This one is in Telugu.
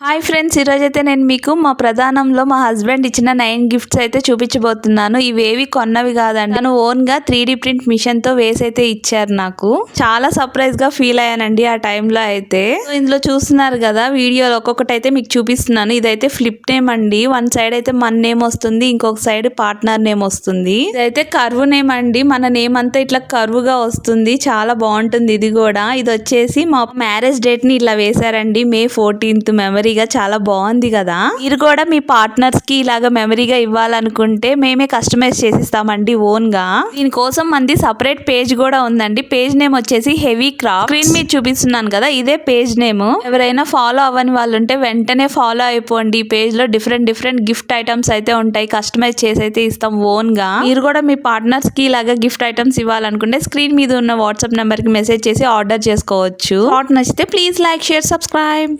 హాయ్ ఫ్రెండ్స్, ఈరోజైతే నేను మీకు మా ప్రధానంలో మా హస్బెండ్ ఇచ్చిన 9 గిఫ్ట్స్ అయితే చూపించబోతున్నాను. ఇవేవి కొన్నవి కాదండి, తను ఓన్గా 3D ప్రింట్ మిషన్తో వేసి అయితే ఇచ్చారు. నాకు చాలా సర్ప్రైజ్గా ఫీల్ అయ్యానండి ఆ టైంలో అయితే. ఇందులో చూస్తున్నారు కదా వీడియోలో ఒక్కొక్కటి అయితే మీకు చూపిస్తున్నాను. ఇదైతే ఫ్లిప్ నేమ్ అండి. వన్ సైడ్ అయితే మన నేమ్ వస్తుంది, ఇంకొక సైడ్ పార్ట్నర్ నేమ్ వస్తుంది. ఇదైతే కర్వ్ నేమ్ అండి, మన నేమ్ అంతా ఇట్లా కర్వ్గా వస్తుంది. చాలా బాగుంటుంది. ఇది కూడా ఇది వచ్చేసి మా మ్యారేజ్ డేట్ ని ఇట్లా వేశారండి, May 14th మెమరీ. చాలా బాగుంది కదా. మీరు కూడా మీ పార్ట్నర్స్ కి ఇలాగా మెమరీగా ఇవ్వాలనుకుంటే మేమే కస్టమైజ్ చేసిస్తామండి ఓన్ గా. దీనికోసం మంది సపరేట్ పేజ్ కూడా ఉందండి. పేజ్ నేమ్ వచ్చేసి హెవీ క్రాఫ్ట్. స్క్రీన్ మీద చూపిస్తున్నాను కదా, ఇదే పేజ్ నేమ్. ఎవరైనా ఫాలో అవ్వని వాళ్ళు ఉంటే వెంటనే ఫాలో అయిపోండి. ఈ పేజ్ లో డిఫరెంట్ గిఫ్ట్ ఐటమ్స్ అయితే ఉంటాయి. కస్టమైజ్ చేసి అయితే ఇస్తాం ఓన్ గా. మీరు కూడా మీ పార్ట్నర్స్ కి ఇలాగా గిఫ్ట్ ఐటమ్స్ ఇవ్వాలనుకుంటే స్క్రీన్ మీద ఉన్న వాట్సాప్ నెంబర్ కి మెసేజ్ చేసి ఆర్డర్ చేసుకోవచ్చు. నచ్చితే ప్లీజ్ లైక్, షేర్, సబ్స్క్రైబ్.